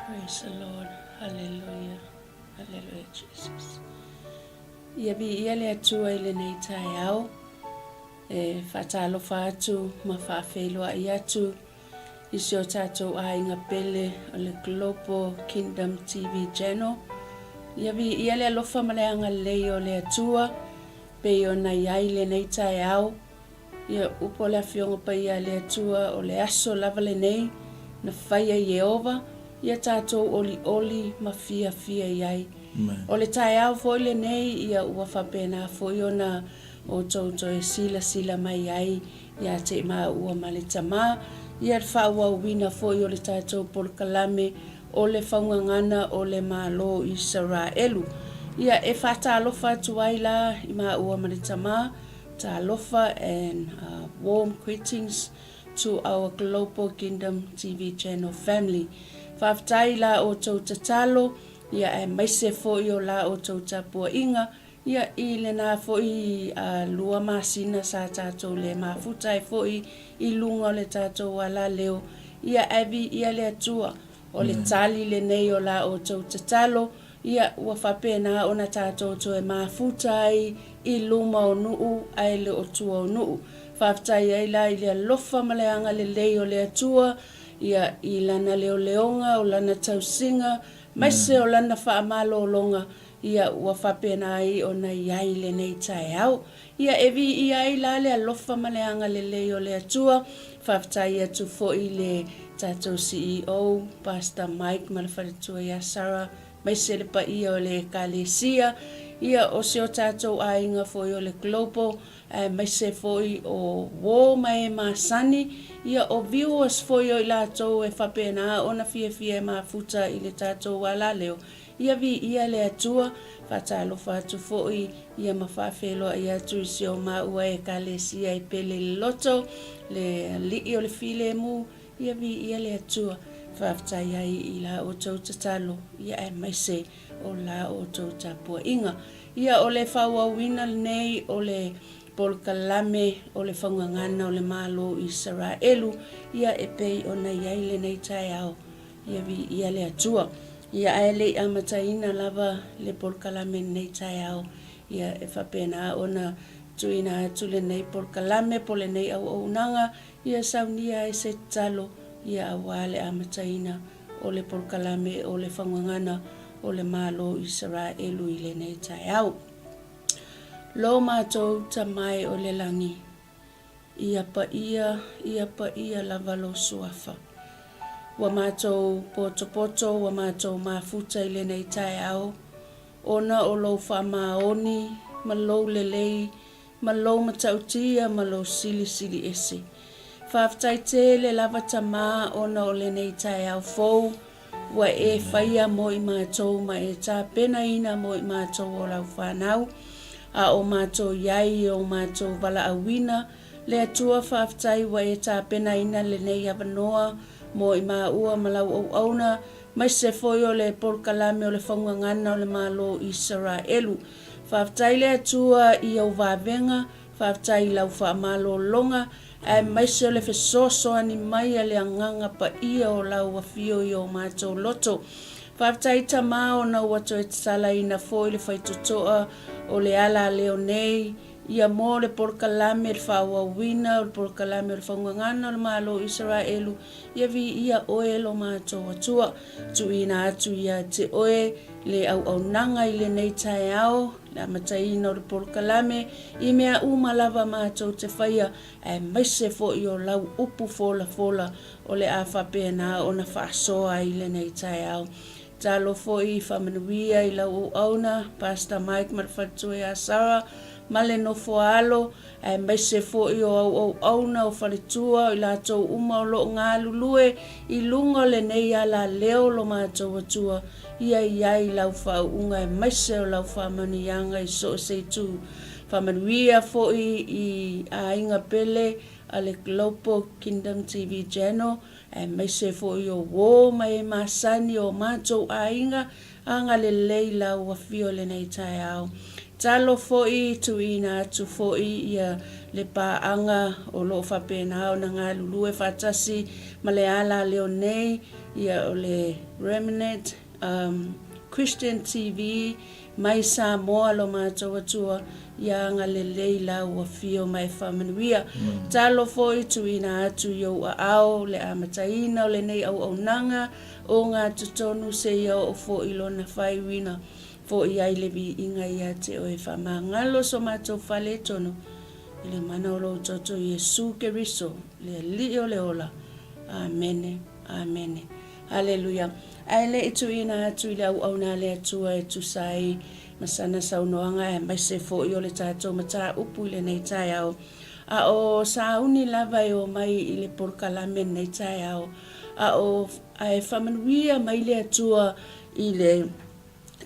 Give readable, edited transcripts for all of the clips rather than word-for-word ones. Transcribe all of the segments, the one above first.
Praise the Lord. Hallelujah. Hallelujah, Jesus. Ia vi ia le atua i le nei tai au. Whatalo whātu ma whawheloa i atu. I sio tātou a inga pele o le Global Kingdom TV channel. Ia vi ia le alofa maleanga lei o le atua. Pe o na iai le nei tai au. Ia upo le awhionga pa ia le atua o le aso lava le nei. Na whaia Yehova. Ia tātou oli ma fia iai. O le tai au foi le nei ia ua whapena foi ona o tauto e sila mai ai. Ia te maa ua ma le tama. Ia whaua wina foi o le tātou polkalame o le whaungangana o le malo i Israelu. Ia e whata alofa tuai la i maa ua ma le tama. Ta alofa and warm greetings to our Global Kingdom TV channel family. Whaftai la o tau tatalo, ia e maise foi o la o tau tapua inga, ia i le nā foi lua masina sa tātou le mafutai foi i lunga le tātou ala leo, ia evi ia le atua o le tali le nei o la o tau tatalo, ia ua whapena o na tātou to e mafutai i luma o nuu ai le o tua o nuu. Whaftai ai la i le alofa maleanga le lei o le atua, ia i lana leo leonga o lana tausinga, maise o lana whaamalo o longa, ia ua whapena ai o na iai le nei tai au. Ia evi ia i la le alofa maleanga le leo le atua, whaftai atu fo i le tātou CEO, Pastor Mike Malawharitua ia Sarah, maise le pa ia o le Kalesia, ia o se o tātou a inga fo i o le Global, maise fo i o wō mai masani, ia o viewers fo i o i lātou e whapena o na fia ma futa i le tātou wala leo. Ia vi ia le atua, whatalo whatu fo i ia ma whawheloa i atu i se o maua e Kalesia i pele le loto, le lii o le file mu, ia vi ia le atua. Whaftai ai i la o tau tatalo, ia e maise o la o tau tapua inga. Ia o le whauawina nei o le polkalame o le whangangana o le malo i Israelu, ia e pei o na iai le nei tai au, ia vi ia le atua. Ia e le amataina lava le polkalame nei tai au, ia e whapena o na tuina atu le nei polkalame po le nei au nanga, ia saunia e se talo, ia awale amataina o le polkalame o le whangangana o le malo Israelu i le nei tai au. Lo mātou tamai o le langi, ia pa ia lava lo suafa. Wa mātou poto, wa mātou mafuta i le nei tai au, ona o lo wha maoni, ma lo lelei, ma lo matautia, ma lo sili ese. Whaftai te le lava tama ona o le nei tai au fou, wa e whaia mo i mātou ma e tā pena ina mo i mātou o lau whanau, a o mātou iai o mātou wala awina, le atua whaftai wa e tā pena ina le nei avanoa mo i mā ua malau au auna, mai se foi o le polkalame o le whangangana o le malo Israelu. Whaftai le atua i au wavenga, whaftai lau whaamalo longa, mai se o le fesoso ani mai a le anganga pa ia o lau wafio i o mātou loto. Whaftai tama o na wato e tsala ina foi le whaitotoa o le ala leo nei, ia mo le polkalame le whawawina, o le polkalame o le whangangana o le malo Israelu, ia vi ia oe lo mātou atua, tu ina atu ia te oe le au nanga i le nei tai au, le amataina o le polkalame, i mea umalava mātou te whaia, maise fo i o lau upu fola o le a whapena o na whaasoa i le nei tai au. Talo fo i whamanuia i lau auna, Pastor Mike Malawharitua ia Sarah, male no foalo, maise fo i o auna o wharitua, i lātou uma o lo ngā lulue, i lunga le nei ala leo lo mātou atua, ia i lau whaunga e maise o lau whamanianga i so se tu. Whamanuia fo i a inga pele, a le Global Kingdom TV channel, maise fo i o wō mai masani o mātou a inga, anga le leila ua fio le nei tai au. Talo fo i tu ina atu fo i ia le paanga o lo whapena o na ngā lulue whatasi ma le ala leo nei, ia o le Remnant Christian TV mai Samoa lo mātou atua ia ngā lelei la ua fio mai whamanuia. Talo foi tu ina atu iau a ao le amataina o le nei au nanga o ngā tutonu se iau o fo ilo na whaiwina fo iai le vi inga ia te o e whamangalo so mātou whale tono i le mana o lo toto Iesu Keriso le li o le ola. Amene, amene. Hallelujah. Ai le itu ina atu i le au na le atua e tu sai masana saunoanga e mai se fo i o le tātou mata upu i le nei tai au. A o sauni lava i o mai i le porkalame nei tai au. A o ai whamanuia mai le atua i le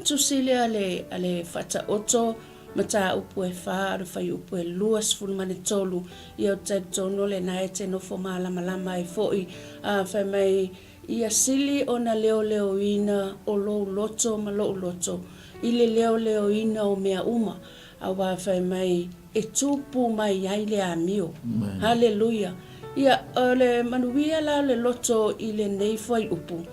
tusile ale fata oto mata upu e wha aru whai upu e luas fulmane tolu i o taitono le nae te nofo malama lama i foi a whai mai ia sili o na leo leo ina o lo loto ma lo loto i le leo leo ina o mea uma a wa whai mai e tupu mai ai le amio. Hallelujah. Ia le manuia la le loto i le nei whai upu.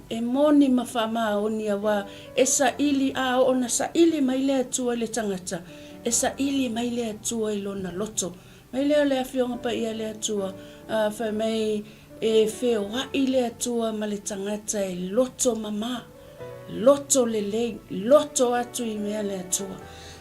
E moni mawhama o ni awa e sa ili a o na sa ili mai le atua i le tangata. E sa ili mai le atua i lona loto. Mai leo le awhionga pa ia le atua. Whai mai e wheo wa i le atua ma le tangata e loto mama. Loto le lei. Loto atu i mea le atua.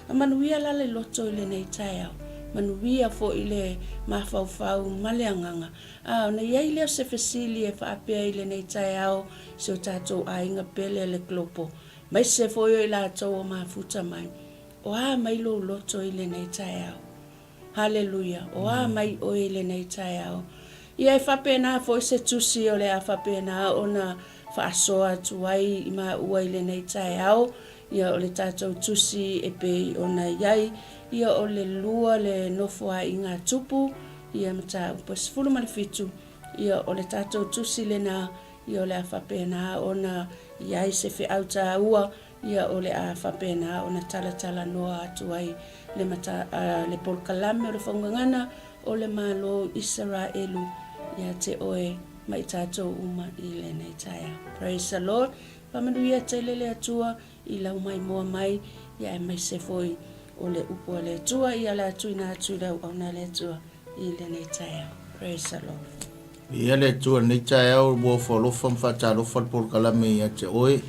A manuia la le loto i le nei tai au. Manuia fo i le mawhauwhau male anganga. Na iei leo se fesili e whaapea i le nei tai au se o tātou a inga pele le klopo. Mai se fo i la tau o mafuta mai. O a mai lo loto i le nei tai au. Hallelujah. O a mai o i le nei tai au. Ia e whapea nā fo i se tusi o le a whapea nā o na whaasoa tuai i ma ua i le nei tai au. Ia o le tātou tusi e pe o na iai. Ia o le lua le nofo a inga tupu. Ia mata upas fulu manifitu. Ia o le tātou tusi le nā. Ia o le a whapea nā o na iai se whi auta ua. Ia o le a whapea nā o na tala noa atu ai. Le mata le polkalame o le whaungangana o le malo Israelu. Ia te oe mai tātou uma i le nei taia. Praise the Lord. Pamanuia te lele atua i lau mai moa mai. Ia e mai se foi o le upo le atua. Ia le atu ina atu lau au na le atua i le nei taia. Praise the Lord. Ia le atua nei taia o mua whalofa mwhata alofa le polkalame ia te oe.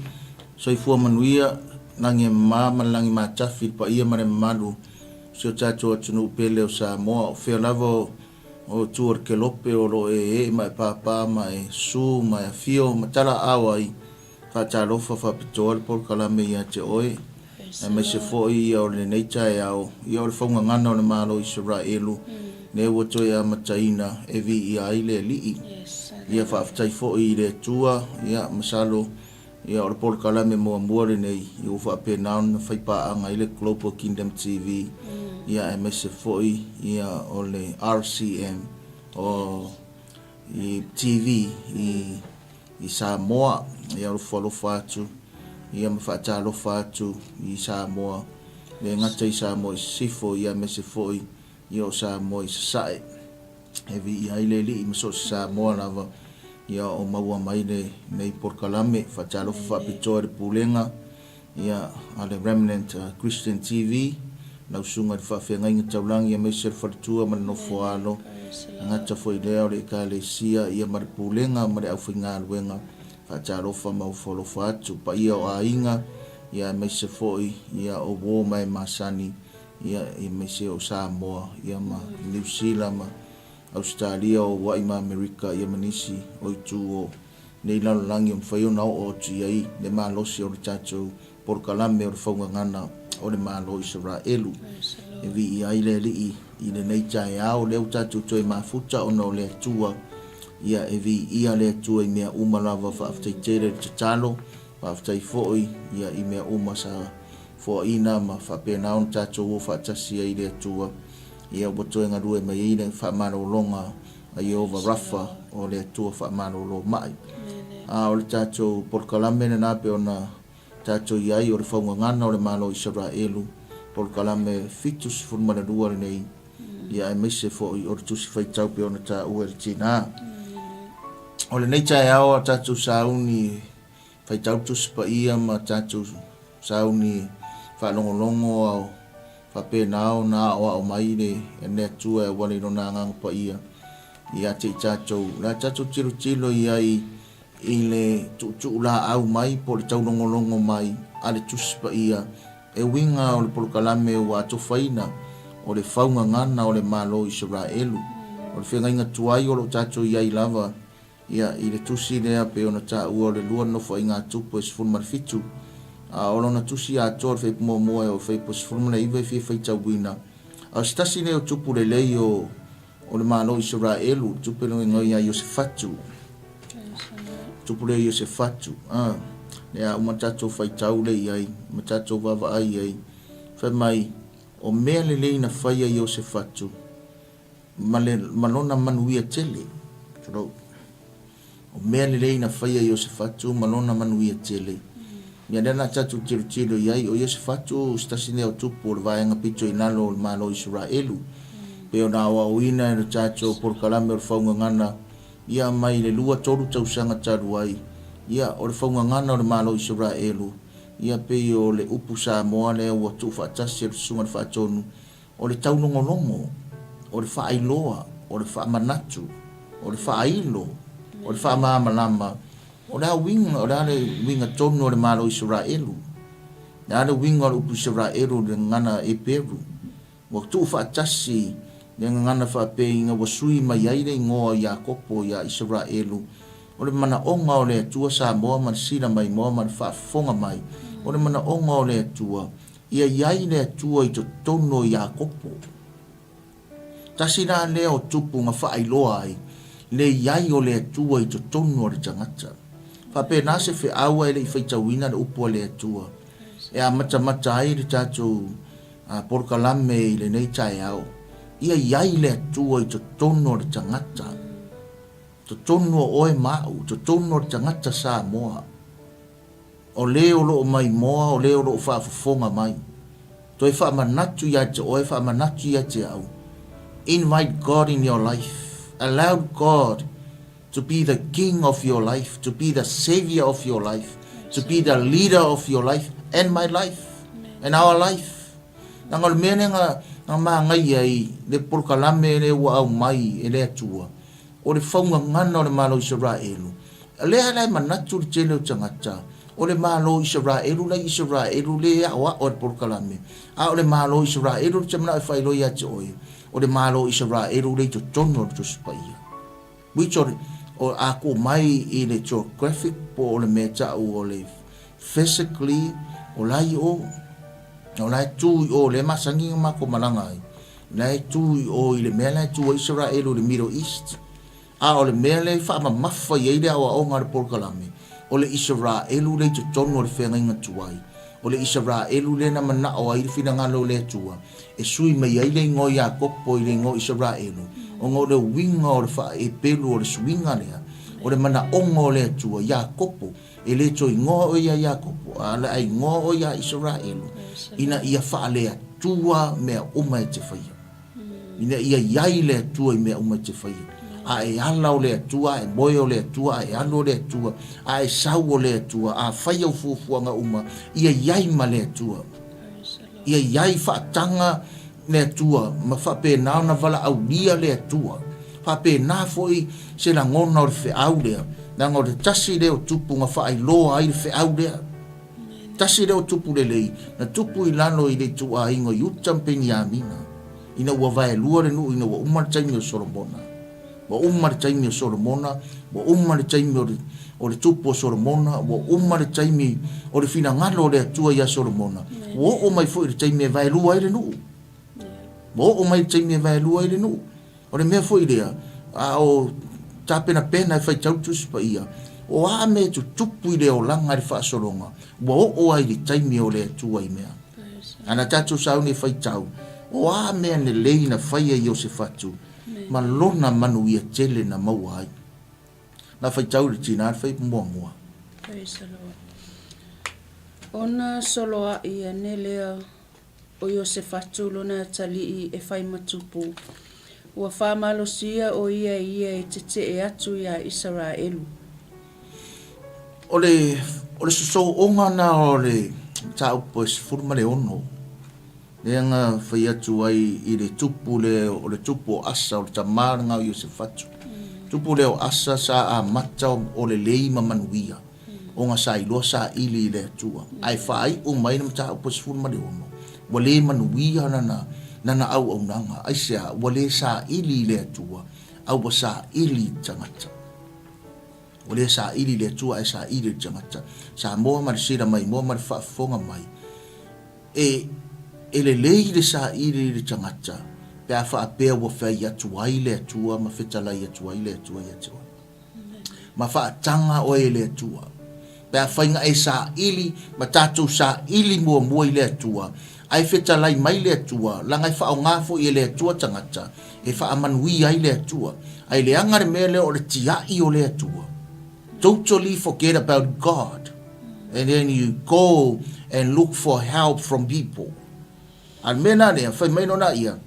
Soifua manuia nangi malangi matafi pa ia mare malu. Sio tātou atunu upele o Samoa. O whea lava o tuar ke lope o lo e mai papa mai su mai fio matala awa i whata alofa whapitoa le polkalame ia te oe. E mai se fo i o le neita e au. I o le whaunga ngana o le malo Israelu. Ne ua toi a mataina e vi i aile li i. Ia whaafitai fo i le tua. Ia masalo. Ia o le polkalame mua muare nei. I ufa ape naon whaipa anga i le Global Kingdom TV. Ia e mai se fo ia o le RCM. O i TV i Samoa. Ia o whalofa atu. Ia mawhata alofa atu i Samoa. Le ngata i Samoa i sifo ia me se foi i o Samoa i sasae. E vi i aile li i maso Samoa lava. Ia o maua mai nei porkalame. Whata alofa whapitoa re pulenga. Ia ale Remnant Christian TV. Nau sunga le whawhenga inga taulangi ia me se whatua ma no foalo. Ngata foi leo le ka le sia ia ma re pulenga ma re au whinga luenga. Whaatarofa mau wholofa atu pa ia o a inga ia me se foi ia o wo mai masani ia i me se o Samoa ia ma New Zealand ma Australia o wai ma Amerika ia manisi o itu o nei lalolangi o mwhaiona o tu iai le malosi o le tātou porkalame o le whaungangana o le malo Israelu e vi i aile li i le neita e ao leo tātou toi mafuta o no le atua ia e vi ia le atua i mea uma lava whaaftai tere te talo, whaaftai fo'i ia i mea uma sa fo'ina ma whapena on tātou o whaatasia i le atua ia watoe ngā rue mai i le whaamaro longa a Iova Rafa o le atua whaamaro lo mai. O le tātou porkalame na nape o na tātou iai o le whaungangana o le malo Israelu, porkalame fitus furmana rua nei ia e mese fo'i o le tusi whaitaupe o na tā ua le tina. O le nei tai au tatu sauni fai tau tus pa ia ma tatu sauni fa longo au fa pe nao na o mai le ne tu e wali no na ngang pa ia te tatu la tatu tilo ia i le tu la au mai po le tau longo mai ale tus pa ia e winga o le polokalame wa to faina o le faunga ngana o le malo Israelu o le whenga inga tuai o lo tatu ia i lava ia i le tusi lea pe ona ta ua o le lua no fa inga tupu e sifun marfitu a o lona tusi a toa le feipu moa e o feipu sifun mana iwa i fai tau wina a stasi leo tupu le lei o le malo Israelu tupu le ngoi a Iosefatu tupu le Iosefatu lea umatato fai tau le iai umatato vava ai iai fai mai o mea le lei na fai a Iosefatu malona manuia tele o mea le lei na fai a Iosefatu malona manuia tele ia lena tatu tilo iai o Iosefatu stasi leo tupu o le vaenga pito inalo o le malo Israelu pe o na wawina le tatu por kalame o le faunga ngana ia mai le lua toru tausanga taru ai ia o le faunga ngana o le malo Israelu ia pe o le upu Samoa le o tu fatasi o sunga le fatonu o le taunongolongo o le faailoa o le faamanatu o le faailo o le faamamalama o le winga o le winga tonu o le malo Israelu le winga o le upu Israelu le ngana e Peru o tu fatasi le ngana faapeinga wa sui mai ai le ngoa Iakopo ia Israelu o le mana onga o le atua Samoa ma sila mai moa ma faafonga mai o le mana onga o le atua ia iai le atua i to tono Iakopo tasina le o tupu nga faailoa ai le iai o le atua i to tono o le tangata faapena se fe aua ele i faitauina le upu o le atua e a mata ai le tatu porkalame i le nei tae au ia iai le atua i to tono o le tangata to tono o e mau, to tono o le tangata Samoa. O leo lo mai moa, o leo lo whaafafonga mai. To e whaamanatu ia te o e whaamanatu ia te au. Invite God in your life. Allow God to be the king of your life, to be the savior of your life, to be the leader of your life and my life, and our life. Nanga le mene nga maa ngai ai, le porkalame le wa au mai e le atua. O le faunga ngana o le malo Israelu. Lea lai manatu le tele o tangata. O le malo Israelu le awa o le porkalame. A o le malo Israelu le tamana e whailo ia te oi. O le malo Israelu le to tono le to spaia. Wicho o ako mai i le geographic po o le meta o le physically o lai o lai tui o le masangi mako malanga ai. Lai tui o i le mea lai tui o Israelu le Middle East. A o le mea le wha mafa i eile awa o ngā le porkalame. O le Israelu le te tono le whenga inga tuai. O le Israelu le na mana o ai le whina ngalo le tua. E sui mai eile ngō Iakopo i le ngō Israelu. O ngō le winga o le wha e pelu o le suinga lea. O le mana ongo le tua Iakopo. E le toi ngō o ia Iakopo. A le ai ngō o ia Israelu. Ina ia wha lea tua mea uma e te whaia. Ina ia iai lea tua i mea uma e te whaia. A e ala o le atua, a e moe o le atua, a e alo o le atua, a e sau o le atua, a whai au fuafuanga uma, ia iai ma le atua. Ia iai whaatanga le atua, ma whape nao na wala au lia le atua. Whape nā foi se la ngona o le whi au lea, nanga o le tasi leo tupu nga wha ai loa ai le whi au lea. Tasi leo tupu le lei, na tupu i lano i le tua ingo yutampengi a mina. Ina ua vae lua le nu, ina ua umartaimi o Solomona. Wa umma le taimi o Solomona, wa umma le taimi o le tupu o Solomona, wa umma le taimi o le fina ngalo o le atua ia Solomona. Wa o mai fo i le taimi e vai lua i le nuu. Wa o mai taimi e vai lua i le nuu. O le mea fo i lea, a o tapena pena e fai tautus pa ia. O a me tu tupu i le o langa i wha solonga. Wa o ai le taimi o le atua i mea. Ana tatu sauni e fai tau. O a mea ne leina fai a Iosefatu. Ma lona manu ia tele na maua ai. Na fai tau le tina, fai mua mua. Praise the Lord. Ona soloa ia ne lea o Iosefatu lona tali i e fai matupu. ua whamalosia o ia e te e atu ia Israelu. O le susoonga na o le tau po e sifuruma le ono. Leanga whai atu ai i le tupu o le tupu o asa o le tamara ngau i o se fatu. Tupu le o asa sa a mata o le leima manuia. O ngā sa iloa sa ili i le atua. Ai whaai o mai na tau po e sifuruma le ono. Wa le manuia nana au au nanga. Ai sea, wa le sa ili i le atua. Au wa sa ili tangata. O le sa ili le tua e sa ili tangata. Sa moa ma le sira mai, moa ma le whaafonga mai. E le lei le sa ili le tangata. Pe a whaapea wa whai atu ai le atua, ma whetalai atu ai le atua i atua. Ma whaatanga o e le atua. Pe a whainga e sa ili, ma tātou sa ili mua mua i le atua. Ai whetalai mai le atua, langai whaau ngāfo i le atua tangata. E whaamanui ai le atua. Ai le angare mea le o le tiai o le atua. Totally forget about God. And then you go and look for help from people. Al mena ne, whai mai nona ia.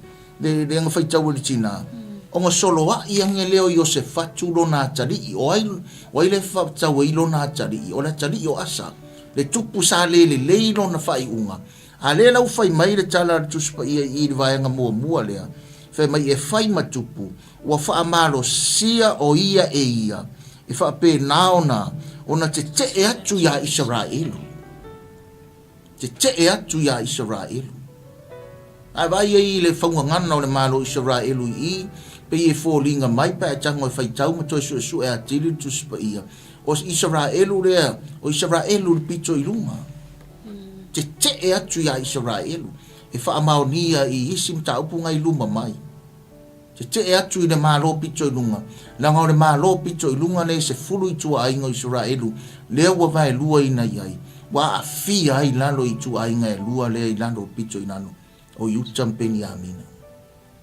Le nga whai tau le tina. O nga solo wa ia nge leo i o se fatu lo nā tari. O ai le whatau i lo nā tari. O le tari o asa. Le tupu sa le lo na whai unga. A le lau whai mai le tala tuspa ia i le vaianga mua lea. Whai mai e whai matupu. Ua wha amalo sia o ia e ia. E whaape naona ona te e atu ia Israelu. Te e atu ia Israelu. Ai vai i le whaunga ngana o le malo Israelu i, pe i e fōlinga mai pa e tango e whaitau ma toi su e atili tu sipa ia. O Israelu rea, o Israelu le pito i lunga. Te e atu ia Israelu. E whaamao nia i isim ta upunga i luma mai. Te e atu i le malo pito i lunga. Langa o le malo pito i lunga ne se fulu i tua ainga i Israelu. Lea ua vai lua ina iai. Wa a fia ai lalo i tua ainga e lua lea i lalo pito i nano. O yutam peni amina.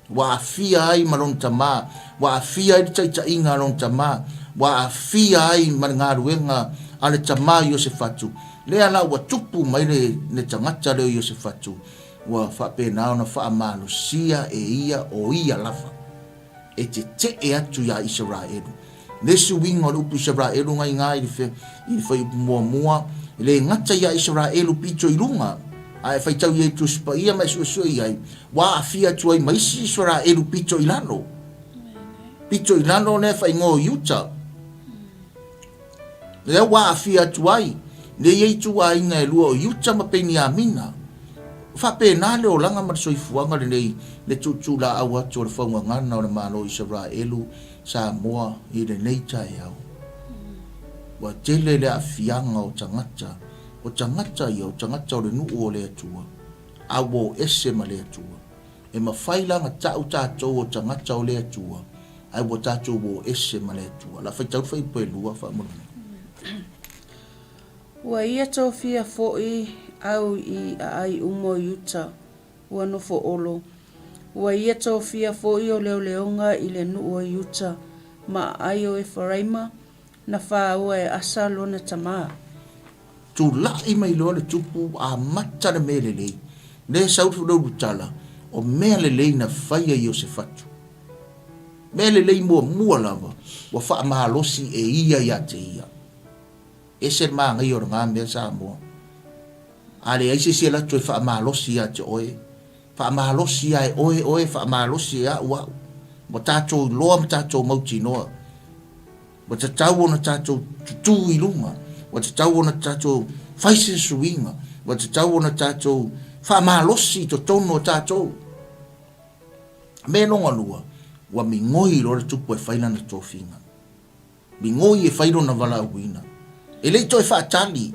Wa a fia ai malon tama. Wa a fia ai taita inga alon tama. Wa a fia ai maringaruenga ale tama i o se fatu. Lea la wa tupu mai ne tangata leo i o se fatu. Wa whape nao na wha amalo sia e ia o ia lafa. E te e atu ia Israelu. Nesu winga lupu Israelu ngai ngai i whai mua. Le ngata ia Israelu pito i lunga. Ai whai tau i tu spa ia mai suasua i ai. Wa a fia tuai maisi Israelu pito i lano. Pito i lano ne whai ngō yuta. Le wa a fia tuai. Le iei tua inga e lua o yuta ma peni a mina. Whape nā leo langa mara soifuanga le tutu la awa to le whaunga ngana o le malo Israelu sa moa i le neita e au. Wa tele le a fianga o tangata. O tangata i o tangata o le nuu o le atua. Awo ese ma le atua. E ma whailanga tau tātou o tangata o le atua. Ai wo tātou o ese ma le atua. La whaitau whai poe lua whamurana. Ua ia tō fia fo'i au i ai umo yuta ua nofo olo. Ua ia tō fia fo'i o leo leonga i le nuu o yuta ma ai o e wharaima na wha ua e asa lona tamaa. Tu lai mai loa le tupu a mata le mele lei. Le sautu lau tala o mea le lei na whaia i o se fatu. Mea le lei mua lava wa wha mahalosi e ia ia te ia. Ese maa ngai o ngā mea sa mua. Ale aise se la toi wha mahalosi a te oe. Wha mahalosi a e oe wha mahalosi a ua. Mo tātou loa ma tātou mauti noa. Mo ta tau ona tātou tutu i lunga. Mo ta tau ona tātou whaise suinga. Mo ta tau ona tātou wha mahalosi to tono tātou. Me longa lua. Wa mi ngoi lora tupu e whailana tō whinga. Mi ngoi e whailona wala uina. E lei toi whaatali.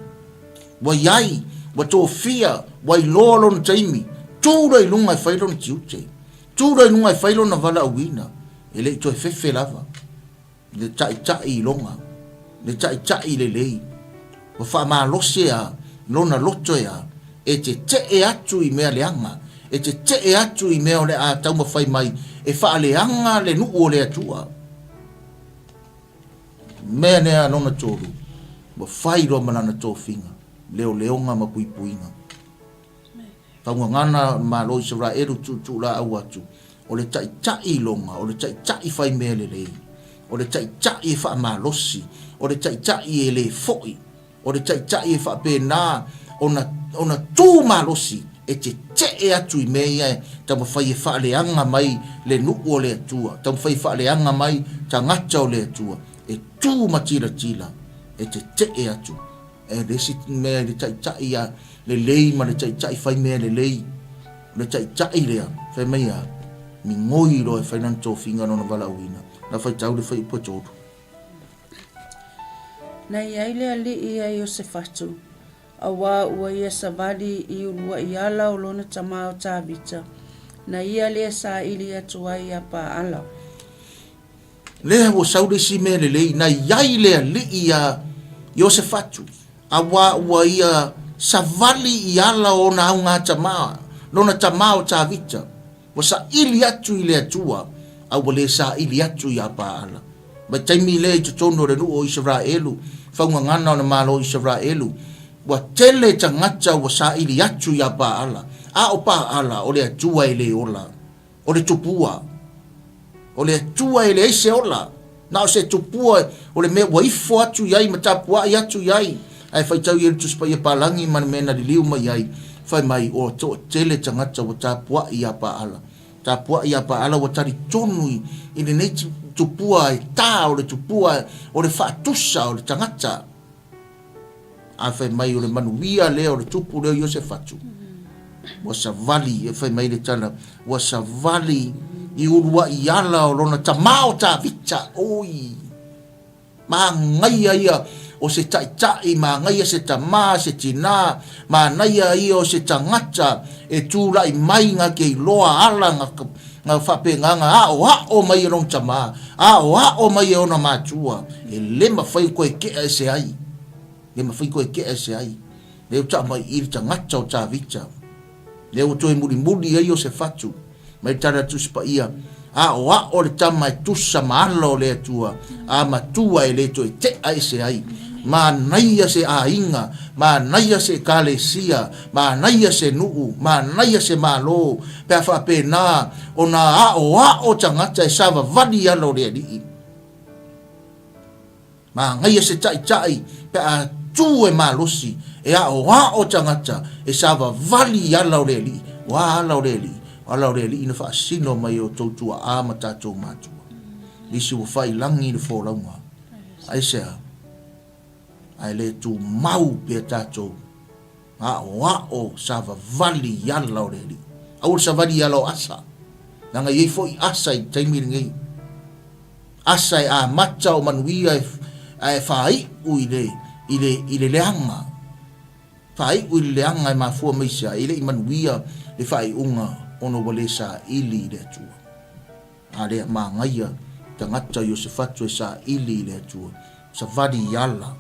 Wa iai. Wa tō fia. Wa i loa lona taimi. Tūra i lunga e whailona tiute. Tūra i lunga e whailona wala uina. E lei toi whewhe lava. Le tai i longa. Le tai le lei. Wa wha maa lose a. Lona loto a. E te e atu i mea leanga. E te e atu i mea o le a tauma whai mai. E wha leanga le nuu o le atua. Mea nea lona tōru. Wa whai roa malana tō whinga. Leo leonga ma puipuinga. Taunga ngana ma lo Israelu tu la au atu. o le tai longa, o le tai fai mea le lei, o le tai e wha malosi, o le tai e le foi, o le tai e wha pēnā, ona tū malosi, e te e atu I mea e, tamu whai e wha leanga mai le nuku o le atua, tamu whai wha leanga mai ta ngata o le atua, e tū matira tila, e te e atu, e resi mea le tai a le lei, ma le tai whai mea le lei, le tai lea, whai mea, mi ngoi ro e whai nan tō whinga no na wala uina, na whai tau le whai upa tōru. Nei ai lea li ia I o se whatu. A wā ua ia savali I urua I ala o lona tamao tāvita. Na ia lea sa ili atu ai a pa ala. Lea o saude si mea le lei, na iai lea li ia I o se whatu. A wā ua ia savali I ala o na au ngā tamao, lona tamao tāvita. Wa sa ili atu I le atua, a ua le sa ili atu I a pa ala. Ba taimi le I tono re nu o Israelu, whaunga ngana o na malo Israelu, wa tele tangata wa sa ili atu I a pa ala. A o pa ala, o le atua I le ola, o le tupua, o le atua I le eise ola, na o se tupua, o le mea waifo atu iai, matapua I atu iai, ai whaitau I tuspa I a palangi man mena li liu mai iai, whai mai o to tele tangata wa tapua I a pa ala. Tapua I a pa ala wa tari tonui, I le nei tupua e tā, o le tupua, o le whaatusa, o le tangata. A whai mai o le manuia lea, o le tupu leo I o se whatu. Wa sa vali, e whai mai le tana, wa sa vali, I urua I ala o lona tamao tā vita, oi. Ma ngaia ia, o se tai, ma ngaia se tamā, se tina, ma ngaia ia o se tangata, e tūra I mai ngā kei loa ala ngā whapenganga, a o mai rong tamā, a o mai ona mātua, e lema whai koe kea se ai, lema whai koe kea se ai, leo ta mai I tangata o tā vita, leo toi muri ai o se whatu, mai tara tuspa ia, a o le tama e tusa maala o le atua, a matua e le toi te ai se ai, ma naia se a inga, ma naia se kalesia, ma naia se nuu, ma naia se malo, pe a whapena, o na o tangata e sawa vadi ala o le alii. Ma naia se tai, pe a tu e malosi, e o tangata e sawa vali ala o le alii, wa ala o le alii. Ala o reali ina whaasino mai o tautua a matatou mātua. Lisi wa whai langi ni whōraunga. Ai sea, ai le tu mau pia tātou. A o sawa vali yala o reali. Aur sa vali yala o asa. Nanga iei fo I asa I taimiri ngai. Asa I a mata o manuia e whai ui le leanga. Whai ui le leanga e mafua meisia. Ile I manuia le whai unga. Ono wale sa ili le atua. A lea maa ngaia, tangata yo se fatu e sa ili le atua. Sa vadi yala.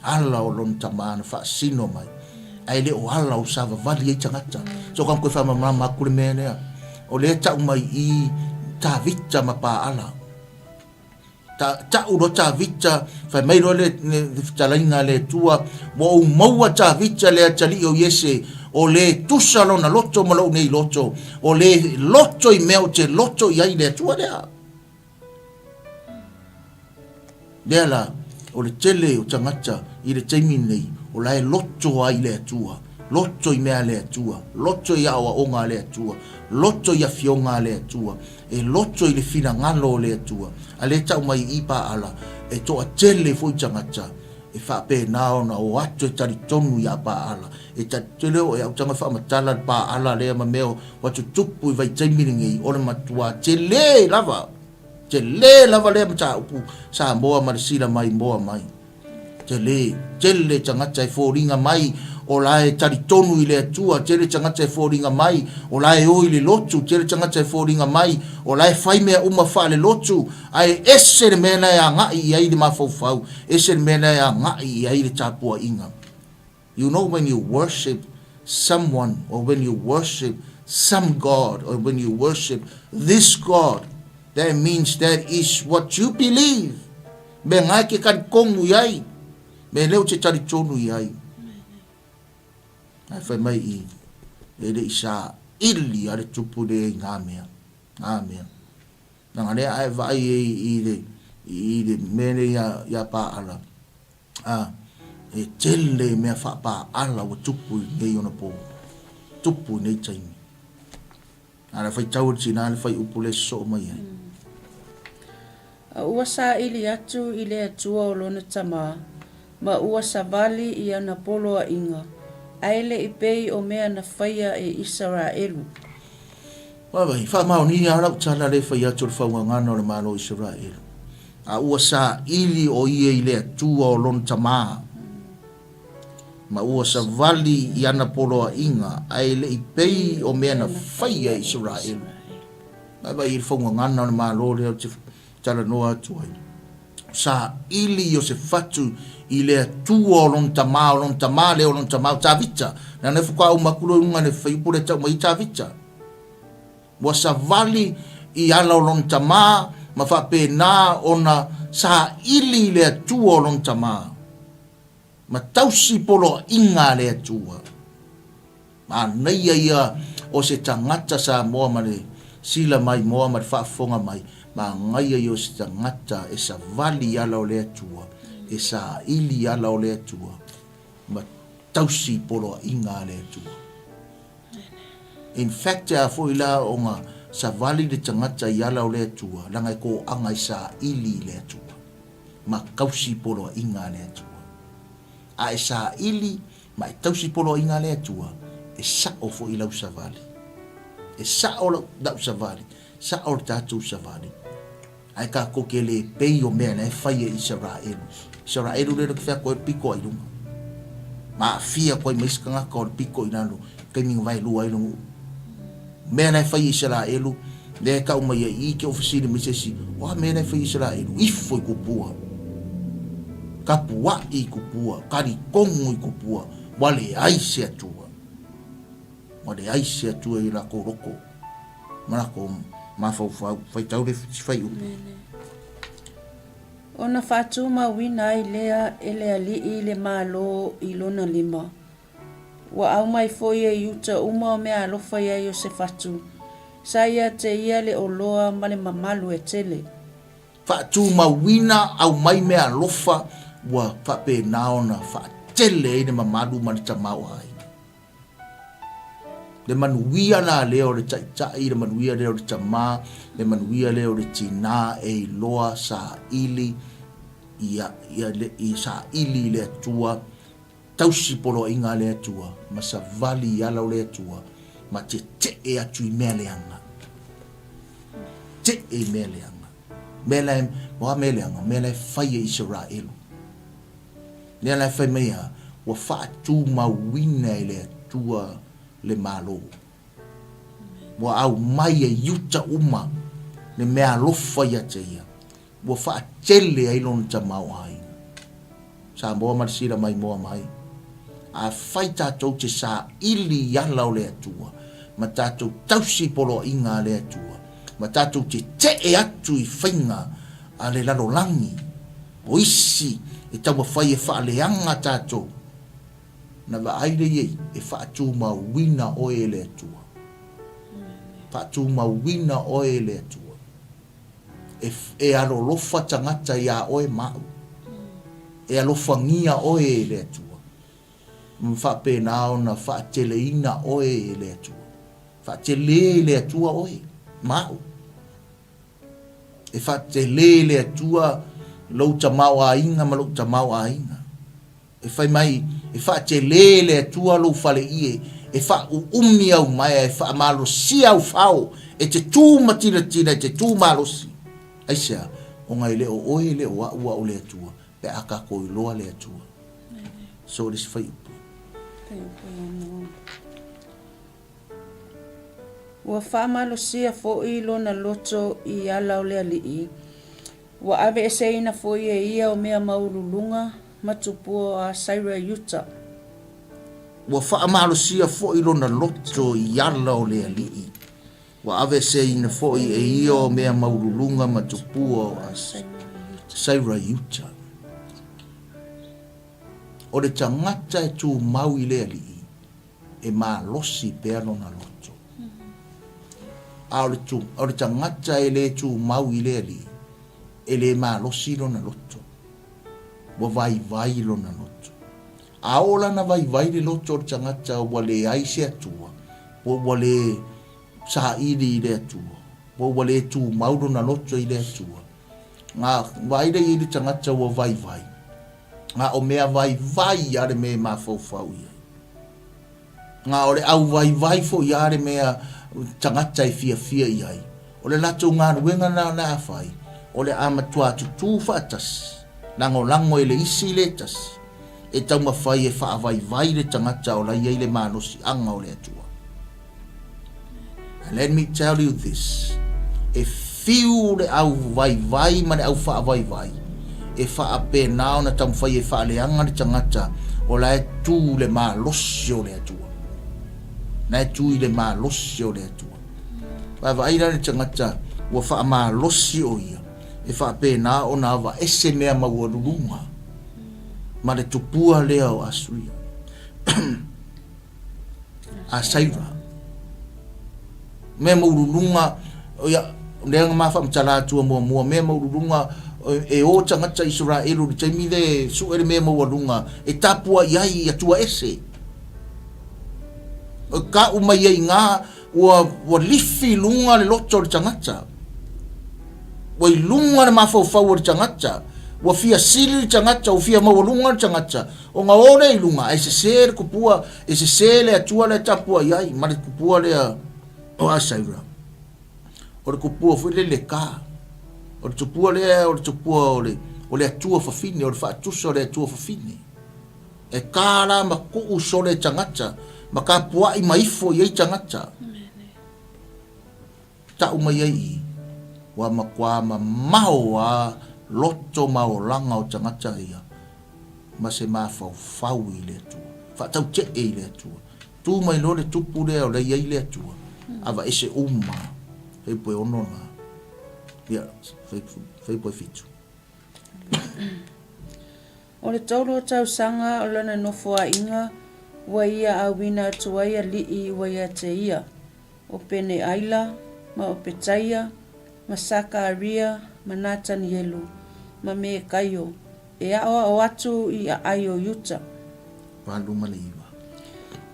Ala o lon tamana wha sino mai. Ai le o ala o sa vali e tangata. So kam koe wha mama kure mea nea. O le tau mai I ta vita ma pa ala. Ta uro ta vita, whai meiro le talainga le tua. Wa o maua ta vita le atali o yese. O le tusa lona loto malau nei loto, o le loto I meo te loto I ai le atua lea. Lea la, o le tele o tangata I le teimi nei, o lae loto ai le atua, loto I mea le atua, loto I awa onga le atua, loto I afionga le atua, e loto I le fina ngalo le atua, a le tau mai I pa ala, e toa tele fo I tangata, e whape nao na o ato e tari tonu I a pa ala, e ta teleo e au tanga whaamatala pa ala lea ma meo watu tupu I vai taimiringi o le matua te le lava lea mata upu sa moa marisila mai moa mai te le tangata e fōringa mai o lae tari tonu I le atua te le tangata e fōringa mai o lae oi le lotu te le tangata e fōringa mai o lae whai mea uma wha le lotu ai ese le mena e a ngai I ai le mawhauwhau ese le mena e a ngai I ai le tāpua inga. You know, when you worship someone, or when you worship some God, or when you worship this God, that means that is what you believe. Me ngai ke kan kongu iai, me leo te tari tonu iai. Ai whai mai I, le isa ili are tupu le ngā mea. Amen. Nang ane ai vai i le mene ya pa ala. E tele me fa pa ala o tupu nei ona po. Tupu nei taimi. Ana fai tau tina ana fai upule so mai ai. Ua sa ili atu i le atua o lona tama, ma ua sa vali i ana polo a inga. Aile i pei o mea na whaia e Israelu. Wawai, wha mao ni a rau tala le whai atu le whaunga ngana o le malo Israelu. A ua sa ili o ia i le atua o lona tama. Ma ua sa vali i ana polo a inga, aile i pei o mea na whaia e Israelu. Wawai, i le whaunga ngana o le malo le au tala noa atuai. Sa ili o se fatu i le atua o lon tama le o lon tama o tavita. Na ne fuka au makulo unga ne whaipure tau mai tavita. Wa sa vali i ala o lon tama ma whape na ona sa ili le atua o lon tama. Ma tausi polo inga le atua. Ma neia ia o se tangata sa moa mare sila mai moa mare whaafonga mai. Ma ngaia yo se tangata e sa vali ala o le atua, e sa ili ala o le atua, ma tausi polo inga le atua. In fact, a fo ila o nga sa vali le tangata i ala o le atua, langa e ko anga i sa ili le atua, ma kausi polo inga le atua. A e sa ili, ma e tausi polo inga le atua, e sa o fo ila sa vali. E sa o la sa vali, sa o tatu sa vali. Ai ka ko ke le pei o mea nei whai e Israelu. Israelu le rake whea koe piko ai lunga. Ma fia koe maiska ngā koe piko i nalo. Kei minga vai lua ai lunga. Mea nei whai Israelu. Le ka umai e i ke ofisiri misesi. Wa mea nei whai Israelu. Ifo i kupua. Ka pua i kupua. Kari kongu i kupua. Wale ai se atua. Wale ai se atua i lako roko. Marako ma fai tau le fai upu. Ona whātu ma wina i lea ele ali i le malo i lona lima. Wa au mai foi e yuta uma o mea alofa ia i o se whātu. Sa ia te ia le o loa ma le mamalu e tele. Whātu ma wina au mai mea alofa wa whape naona whaatele i le mamalu ma le tamau ai. Le manuia na leo le tai, le manuia leo le tama, le manuia leo le tina e loa sa ili i sa ili le atua, tausi polo inga le atua, ma sa vali ala le atua, ma te e atu i mea leanga. Te e mea leanga. Mea leanga, mea le whai e Israelu. Mea le whai mea, wa whaatu ma wina e le atua, le malo. Wa au mai e yuta uma le mea lofa ia te ia. Wa wha tele ai lona ta mau ai. Sa moa marisira mai moa mai. A whai tātou te sa ili yala o le atua. Ma tātou tausi polo inga le atua. Ma tātou te e atu i whainga a le lalo langi. O isi e taua whai e wha leanga tātou. Na wa aire ye e whaatu ma wina o e le atua. Whaatu ma wina o e le atua. E alo lofa tangata ia o e mau. E alofa ngia o e le atua. Mwhape nao na whaatele ina o e le atua. Whaatele le atua o e mau. E whaatele le atua lau ta mau a inga ma lau ta mau a inga. E whai mai e wha te lele tua lo fale ie, e wha umi au mai, e wha malo si au whao, e te tū matina tina, e te tū malo si. Aisea, o ngai leo oe leo wa ua o le atua, pe aka ko i loa le atua. So this whai upu. Ua wha malo sia fo i lona loto i ala o le alii. Ua ave e seina fo i e ia o mea maurulunga, matupua a Saira Yuta. Wa wha mahalosia fo i lona loto i ala o le alii. Wa ave se ina fo i e ia o mea maurulunga matupua a Saira Yuta. O le tangata e tu mau i le alii, e mahalosi pea lona loto. a o le tangata e le tu mau i le ali e le malosi lona loto wa vai lona loto a ola na vai le loto o le tangata wa le ai se atua wa le sa ili i le atua wa le tu mau lona loto i le atua nga vai le i tangata wa vai nga o mea vai are me mafau ia nga ole au vai fo iare mea tangata i fia iai ole lato ngā ruenga na afai ole amatua tutu fatas lango ele isi letas e tau mawhai e wha vai le tangata o la iai le manosi anga o le atua. And let me tell you this, e fiu le au vai ma le au wha vai e wha ape nao na tau mawhai e wha le anga le tangata o la e tu le malosi o le atua. Na e tu i le malosi o le atua. Vai le tangata ua wha malosi o ia. E wha pēnā o nā wa ese mea maua rurunga. Ma le tupua lea o asuia. A saira. Mea maururunga, lea ngā mawha mtala atua mua, mea maururunga e o tangata Israelu, te mire su ere mea maua runga, e tapua iai atua ese. Ka umai ai ngā, wa lifi lunga le loto le tangata. Wa ilunga le mafau le tangata. Wa fia sili le tangata, o fia mawalunga le tangata. O ngā ore ilunga, e se se le kupua, e se se le atua le tapua iai, ma le kupua le o asaira. O le kupua fui le ka. O le tupua o le atua fafine, o le faatusa o le atua fafine. E kāra ma kuu so le tangata, ma ka puai maifo iai tangata. Ta umai ai wa makwa mau a loto maolanga o tangata ia. Ma se mafau i le atua. Fa tau te e le atua. Tu mai lo le tupu le o le iai le atua. Ava ese uma. Fei poe ono na. Ia, fei poe fitu. O le tauro tau sanga o lana nofua inga wa ia awina tuaia lii wa ia te ia. O pene aila, ma o petaia, ma saka aria, ma natan yelu, ma me kaio. E aoa o atu i a aio yuta. Pandu maliwa.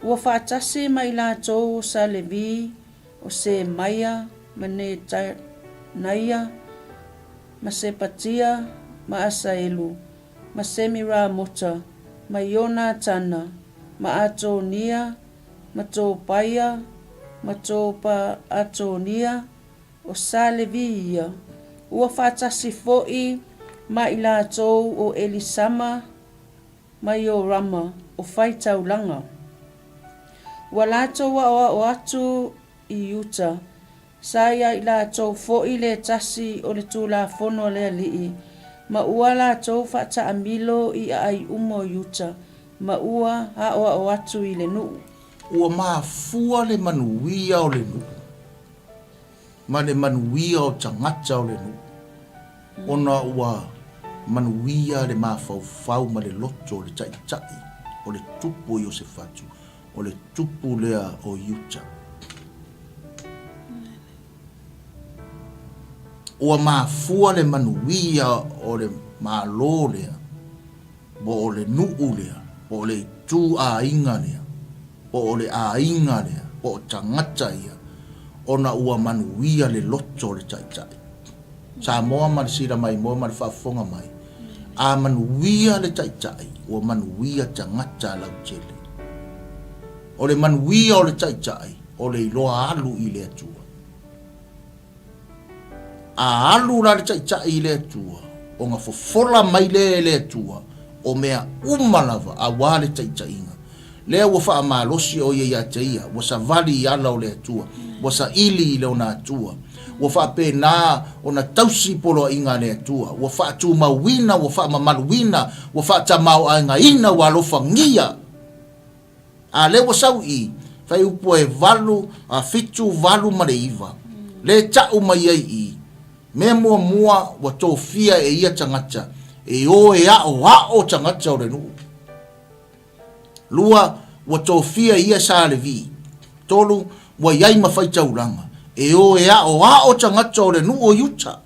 Ua whaatase mai la tō sa levi, o se maia, ma ne naia, ma se patia, ma asa elu, ma se mira mota, ma iona tana, ma ato nia, ma tō paia, ma tō pa ato nia, o sa levi ia. Ua whaatase fo'i, ma ila tō o Elisama, ma i o Rama, o whaitau langa. Ua lato wa o atu i Utah, sa ia ila tō fo'i le tasi o le tūla fono le alii, ma ua la tō whata amilo i ai umo Utah, ma ua haoa o atu i le nuu. Ua mafua le manuia o le nuu. Ma le manuia o tangata o le nuu. Ona ua manuia le mafau ma le loto o le tai, o le tupu i o se fatu, o le tupu lea o Utah. Ua mafua le manuia o le malo lea, bo o le nuu lea, bo o le tu a inga lea, bo o le a inga lea, bo o tangata ia, ona ua manuia le loto o le tai. Sa moa ma le sira mai, moa ma le whaafonga mai. A manuia le tai, ua manuia tangata lau tele. O le manuia o le tai, o le iloa alu i le atua. A alu la le tai i le atua, o ngā fofola mai le atua, o mea umalava a wā le tai inga. Lea ua wha malosi o ia te ia, wa sa vali i ala o le atua, wa sa ili i le o na atua, wa wha pēnā o na tausi polo inga le atua, wa wha tu mawina, wa wha mamaluina, wa wha ta mau a inga ina wa lofa ngia. A le wa sau i, whai upo e valu, a fitu valu ma le iwa, le tau mai ai i, me mua wa tō fia e ia tangata, e o e a o tangata o le nuu. Lua, wa tō fia ia sa le vi. Tolu, wa iai mawhai tauranga. e o e a o tangata o le nu o yuta.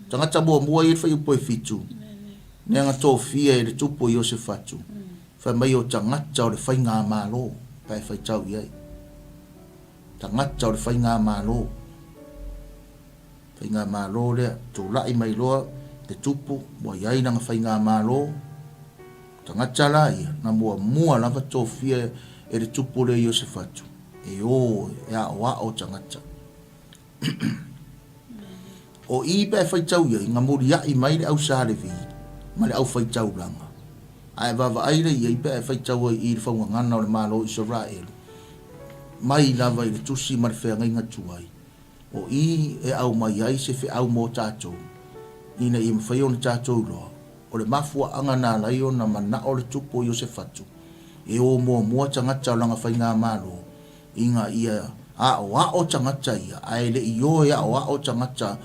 Tangata mua i whai upo e fitu. Nea ngā tō fia e le tupo i o se fatu. Whai mai o tangata o le whai ngā mālo. Pai whai tau iai. Tangata o le whai ngā mālo. Whai ngā mālo lea. Tō lai mai loa. Te tupo. Mua iai nanga whai ngā mālo. Tangata la ia. Na mua lava tō fia e le tupo le i o se fatu. E o e a o tangata. O i pe fai tau ia. Ngā mori ai mai le au sa le vi. Ma le au fai tau langa. Ai vava aire ia i pe fai tau i le whaunga ngana o le malo Israel. Mai lava i le tusi ma le whea ngai ngatuai. O i e au mai ai se whi au mō tātou. Ina i mwhai o le tātou loa. O le mafua anga nā lai o na mana o le tupo i o se fatu. E o mua tangata o langa whai ngā malo. Inga ia a o tangata ia. Ai le i o e a o tangata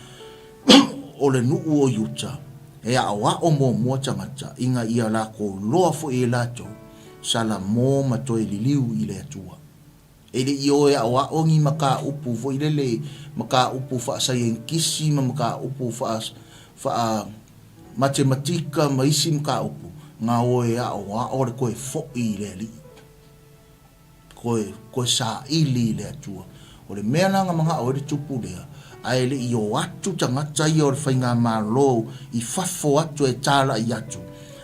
o le nuu o yuta. E a o mua tangata. Inga ia la ko loa fo e lato. Sala mō matoi liliu i le atua. E le i o e a o ngi maka upu fo i le maka upu fa sa yen kisi ma maka upu fa matematika ma isi maka upu. Ngā o e a o le koe fo i le li. Koe sa ili le atua. O le mea nanga mga o le tupu lea. Ai le i o atu tangata i o le whainga mālo i fafo atu e tāla i atu.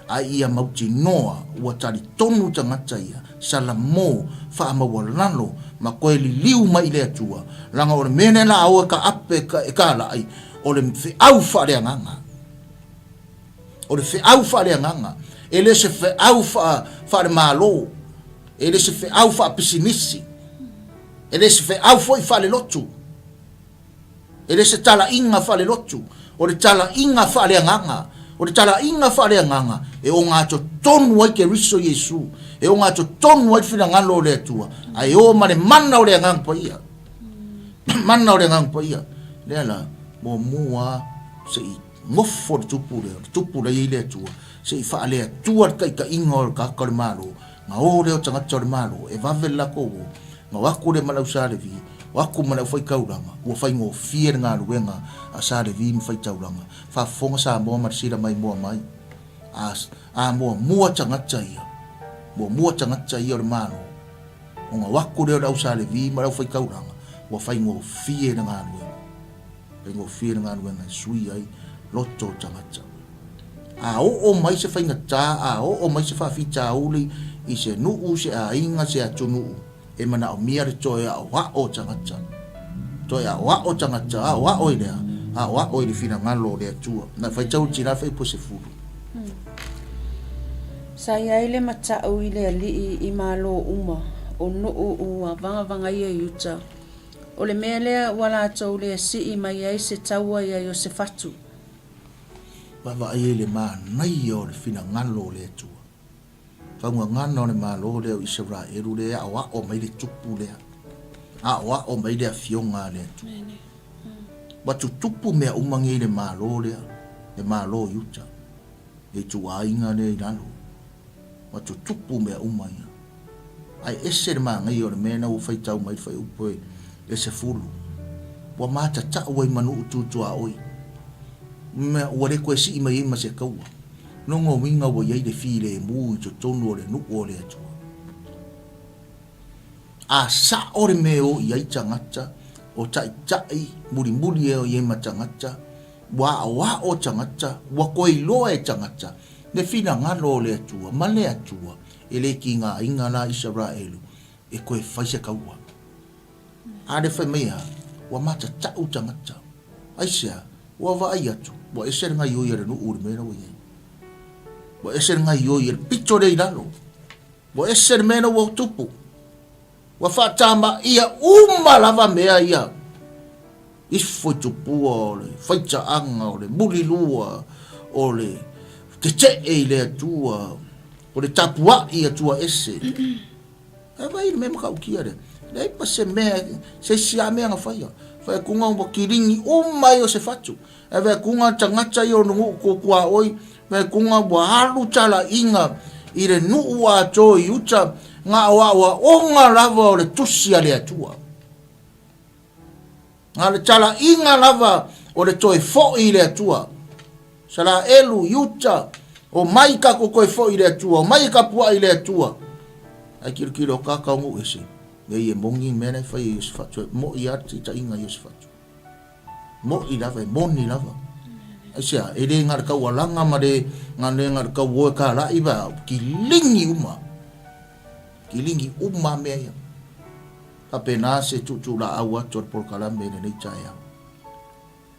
Ai ia mauti noa ua tari tonu tangata ia. Sala mō wha maua lalo ma koe li liu mai le atua. Langa o le mene la aua ka ape e ka lai. O le whi au wha rea nganga. O le whi au wha rea nganga. E le se whi au wha le mālo. E le se whi au wha pisinisi. E le se whi au wha i wha le lotu. E le se tala inga wha le lotu. O le tala inga wha le nganga. O le tala inga wha le nganga. E o ngāto tonu ai ke riso Yesu. E o ngāto tonu ai whina ngalo le atua. Ai o mane mana o le ngang pa ia. Mana o le ngang pa ia. Lea la, mua se i ngofo le tupu le. Tupu le i le atua. Se i wha le atua ka inga o le kaka le malo. Ngā o leo tangata o le malo. E vave lako o. Ngā wako le malau sa le vi. Wako malau whai kauranga. Ua whai ngō fia ngā ruenga a sa le vi mwhai tauranga. Wha fonga sa mua marisira mai mua mai. A mua tangata ia. Mua tangata ia o le malo. O ngā wako leo lau sa le vi malau whai kauranga. Ua whai ngō fia ngā ruenga. Whai ngō fia ngā ruenga sui ai loto tangata. A o mai se whai ngata. A o mai se whawhita uli. I se nuu se a inga se a tunuu. E mana o mia re toi a wao tangata. Toi a wao tangata, a wao i lea. A wao i le fina ngalo lea tua. Na whai tau tira whai po se furu. Sa iai le matau i le ali i malo uma. O nuu ua vanga ia yuta. O le mea lea wala tau lea si i mai ai se taua ia yo se fatu. Wawa ai le maa nai o le fina ngalo lea tua. Whaunga ngana o le malo leo Israel lea a wao mai le tupu lea. A wao mai lea fionga lea tu. Watu tupu mea umangi le malo lea. Le malo yuta. E tu ainga lea i lalo. Watu tupu mea umangi. Ai ese le maa ngai o le mena u whai tau mai whai upoe. E se fulu. Wa mata ta oi manu ututua oi. Mea uare koe si ima ima se kaua. Nongo winga wa yai le file mu to tonu o le nuku o le atua. A sa o le meo yai tangata. O tai tai muri e o yema tangata. Wa o tangata. Wa koe loa e tangata. Le fina ngalo o le atua. Ma le atua. E le ki ngā inga la Israelu. E koe whaise kaua. A le whai mea. Wa mata tau tangata. Aisea. Wa wa ai atu. Wa esere ngai o yare nuku o le mera o yai. Wa esere ngai o yare pito rei lalo. Wa esere mena wa tupu. Wa whatama ia lava mea ia. Ifo tupu o le whaita anga o le mulilua o le te e le atua o le tapua i atua ese. E vai le mema kaukia le. Le ipa se mea, se sia mea nga whaia. Whai kunga o kiringi mai o se fatu. E whai kunga tangata i o nungu ko kua oi. Whai kunga wa haru tala inga i le nuu a tō i uta ngā oa onga lava o le tusi a le atua. Ngā le tala inga lava o le toe fo i le atua. Sala elu, yuta, o mai ka koe fo i le atua, o mai ka pua i le atua. Ai kilo kaka ngu ese. Ngai e mongi mena fai i Yosefatu. Mo i ati ta inga Yosefatu. Mo i lava, moni lava. Asia, e re ngar kau alanga ma re ngane ngar kau woe ka la iba ki lingi uma. Ki lingi uma mea ia. Ka pena se tutu la awa tor por kalame ne nei chaya.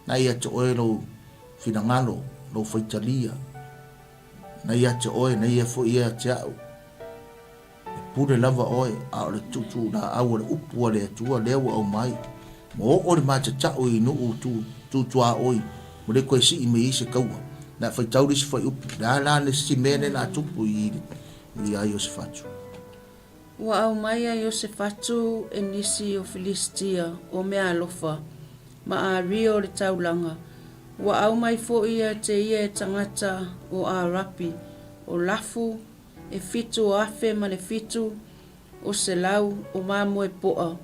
Na ia te oe lo finangalo, lo faitalia. Na ia te oe, na ia fo ia te au. Pure lava oe, a le tutu la awa le upua le atua lewa au mai. Mo o le macha chao i nuu tu a oi. Mo le koe si i me i se kaua. Na fai tauri se fai upu. La le si mene na tupu i a Yosefatu. Wa au mai a Yosefatu e nisi o Filistia o mea alofa. Ma a rio le taulanga. Wa au mai fo ia te ia e tangata o a rapi. O lafu e fitu o afe ma le fitu o se lau o mamu e poa.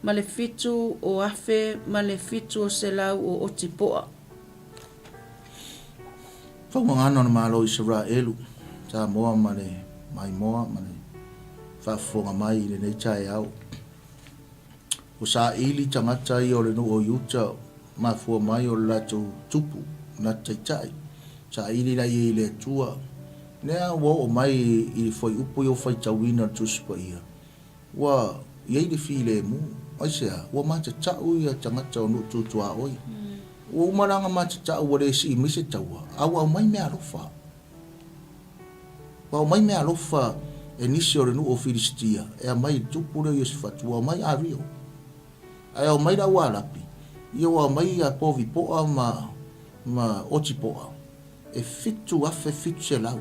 Ma le fitu o afe ma le fitu o se lau o oti poa. Whangangana na malo Israelu. Ta moa ma le mai moa ma le whafonga mai i le nei tae au. O sa ili tangata i o le no o yuta ma fua mai o le lato tupu na tai. Sa ili la i le tua. Nea wa o mai i foi upo i o fai tawina tuspa ia. Wa iei le fi le mu. Aisea, wa mata tau ia tangata o nutu tua oi. Wa umaranga mata tau wa le si i mise taua. Awa o mai mea alofa. Wa o mai mea alofa e nisi o le nu o Filistia. E a mai tupu le Yosefatu. Wa o mai a rio. Ai o mai la walapi. Ia wa mai a povi poa ma oti poa. E fitu afe fitu se lau.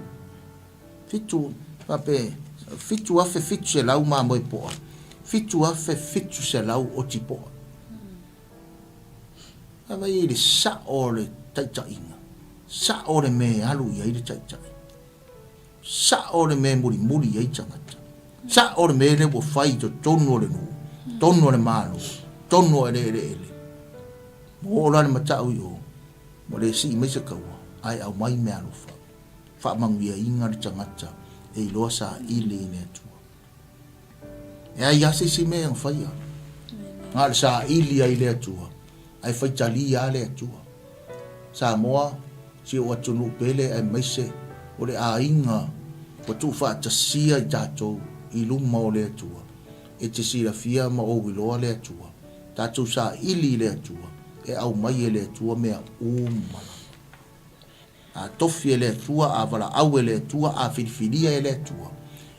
Fitu afe fitu se lau ma moi poa. Fitu afe fitu se lau oti poa. Ava i le sa o le taitainga. Sa o le me alu i le taitai. Sa o le me muri i tangata. Sa o le me le wo fai to tonu o le nu. Tonu o le malu. Tonu o ele. Mo la le matau i o. Mo le si me se kaua. Ai au mai me alu fa. Fa mangia inga le tangata. E loa sa ile i ne atua. E ai ase si me ang fai a. Nga le sa ili ai le atua. Ai fai tali a le atua. Sa moa, si o atunu pele ai maise, o le a inga, o tu fa tasia i tatou, i luma o le atua. E te sira fia ma o wiloa le atua. Tatou sa ili le atua. E au mai le atua mea umala. A tofi le atua, a wala au le atua, a filifilia le atua.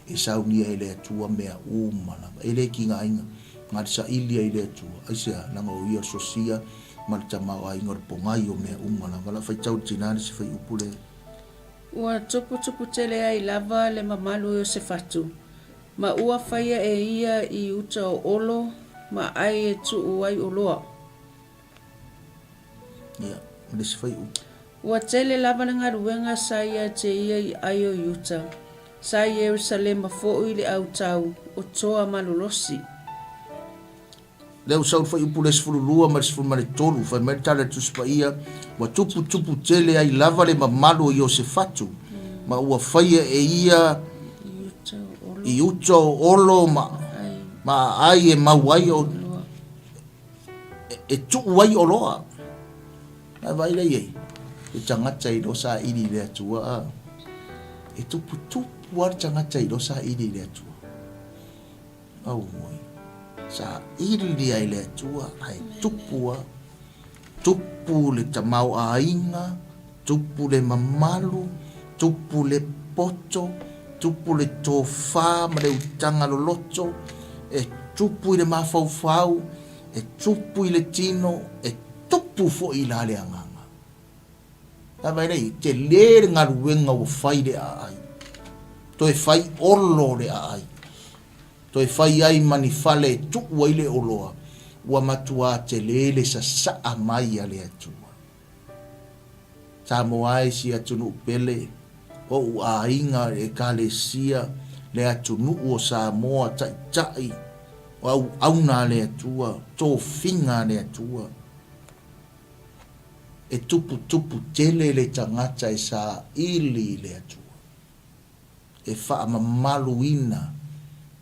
E saunia le atua mea umala. E le ki ngā inga. Ngā sa ili ai le atua. Aisea, langa o ia sosia, ma le tamau a inga pongai o mea umala. Wala fai tau tinani se fai upule. Ua tupu tele ai lava le mamalu Yosefatu. Ma ua faia e ia i uta o olo, ma ai e tu ai o loa. Ia, ma le se fai upu. Ua tele lava na ngaruenga sa ia te ia i ai o Yuta. Sa i Jerusalema fo i le au tau o toa malolosi. Leo sau fai upu le sifurulua ma le sifuru ma le tolu, fai mai tala tuspa ia, wa tupu tele ai lava le mamalu o Yosefatu, ma ua faia e ia i uta o olo ma ai e mauai o e tuu ai o loa. Ai vai le iei, e tangata i dosa ili le atua, e tupu ar tangata i dosa ili le atua. Au moi. Sa ili ai le tua ai tupu le tamau a inga, tupu le mamalu, tupu le poto, tupu le tofa ma le utanga loloto, e tupu i le mafaufau, e tupu i le tino, e tupu fo i la le anganga. Ta vai nei, te le ngaruenga o fai le a ai. To e fai olo le a ai. To e fai ai manifale tu waile oloa wa matua te lele sa mai ale atua. Sa moai si atunu pele o a inga e kale sia le atunu o sa moa tai au na le atua, tō finga le atua. E tupu tele le tangata e sa ili le atua. E faa mamalu ina,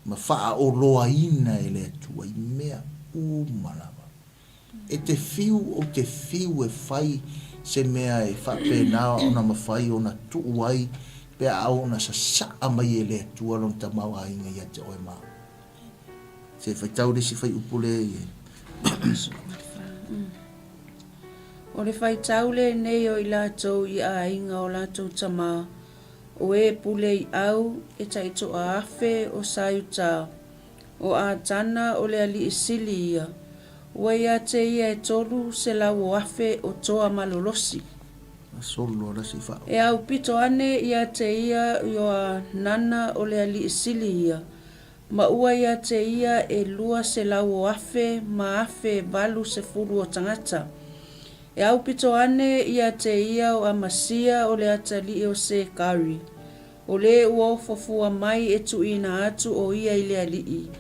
ma faa oloa ina e le atua, i mea umalawa. E te fiu o te fiu e fai se mea e faa penao ona mawhai ona tuuai, pe au na sa saa mai e le atua lon tamau a inga ia te oe maa. Se fai tau resi fai upule e. O le fai taule nei o i lātou i a inga o lātou tama, o e pule i au e taito a afe o sayuta, o a tana o le ali isili ia, ua ia te ia e tolu se lau o afe o toa malolosi. Solo la si fa. E au pito ane ia te ia o a nana o le ali isili ia, ma ua ia te ia e lua se lau o afe, ma afe valu se fulu o tangata. E au pito ane ia te ia o amasia o le atali o se kari. O le ua fofua mai e tu ina atu o ia i le alii.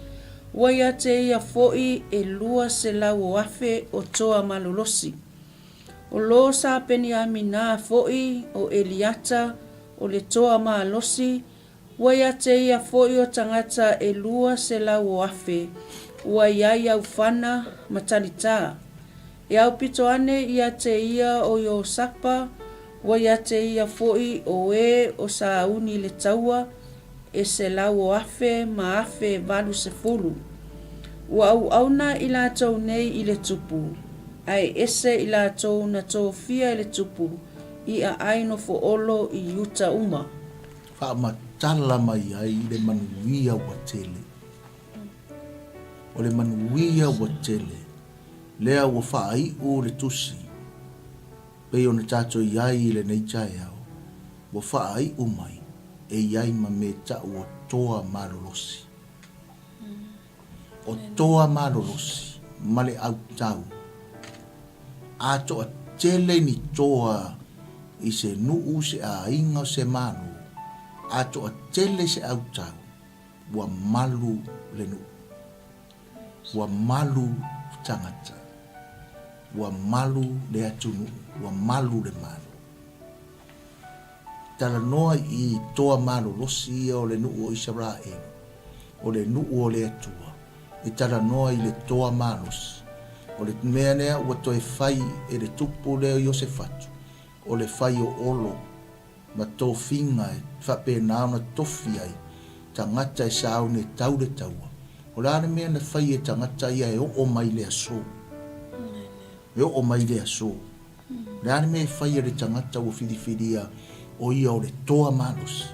Ua ia te ia foi e lua se lau o afe o toa malolosi. O lo sa peni amina foi o Eliata o le toa malosi. Ua ia te ia foi o tangata e lua se lau o afe. Ua ia ia ufana matalita. E au pito ane ia te ia o yo sapa, wa ia te ia foi o e o sa uni le taua, e se lau o afe ma afe valu se fulu. Ua au auna i la tau nei i le tupu, ai ese i la tau na tau fia i le tupu, i a aino fo olo i yuta uma. Fa matala mai ai le manuia wa tele. O le manuia wa tele. Lea ua whaai o le tusi. Pei o na tato iai le nei tae au. Ua whaai o mai. E iai ma me ta ua toa marolosi. O toa marolosi. Male au tau. A toa tele ni toa i se nuu se a inga se manu. A toa tele se au tau. Ua malu le nuu. Ua malu tangata. Ua malu le atunu, ua malu le malu. Tala noa i toa malu losi o le nuu o Israel, o le nuu o le atua. I tala noa i le toa malos. O le mea nea ua toe fai e le tupu leo Iosefatu. O le fai o olo, ma tō finga e whape nauna tofi ai, tangata e sao ne tau le taua. O le ane mea na fai e tangata ia e o mai le aso. E o mai le aso. Le ane me fai le tangata o whidiwhidia o ia o le toa malos.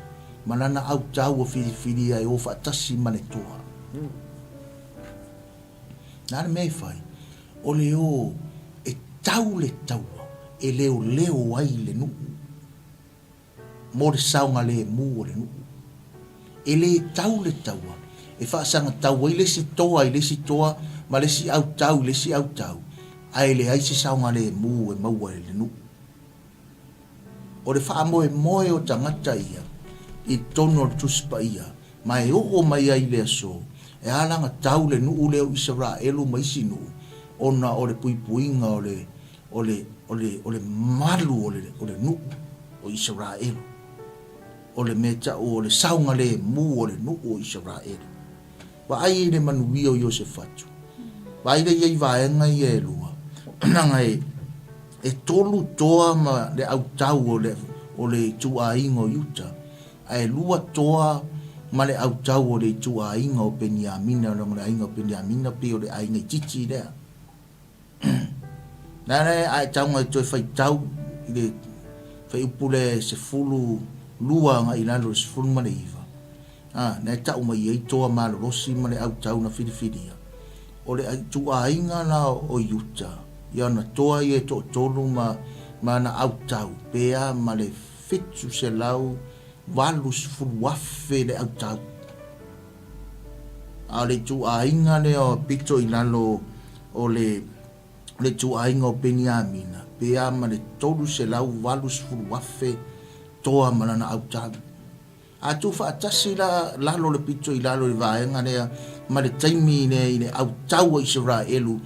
Manana au tau o whidiwhidia e o whaatasi ma le toa. Le ane me fai. O le o e tau le taua. E leo leo ai le nuu. Mo le saunga le mu o le nuu. E le tau le taua. E whaasanga tau i le si toa, ma le si au tau, le si au tau. Ai le ai se saunga le mu e maua le nu. O le wha moe o tangata ia, i tono le tuspa ia, ma e o mai ai le aso, e alanga tau le nu leo Israelu mai sinu, ona o le puipuinga o le malu o le nu o Israelu. O le meta o le saunga le mu o le nu o Israelu. Wa ai le manuia o Iosefatu. Wa ai le iei vaenga i e lua. Nanga e tolu toa ma le au tau o le tua ingo yuta. Ai lua toa ma le au tau o le tua ingo o Beniamina, o le ingo o Beniamina, pe o le ainga i titi lea. Nane ai taunga i toi fai tau, i le fai upule se fulu lua nga ilalo se fulu ma le iwa. Na tau mai ei toa ma lo rosi ma le au tau na whidiwhidia. O le tua inga na o yuta. Ia na toa i e to tolu ma na au tau. Pea ma le fitu se lau walus fuwafe le au tau. A le tua inga le o pito ilalo o le tua inga o Beniamina. Pea ma le tolu se lau walus fuwafe toa ma na au tau. a tu fa tasi la lo le pito I lalo le vaenga lea ma le taimi ne au tau Israelu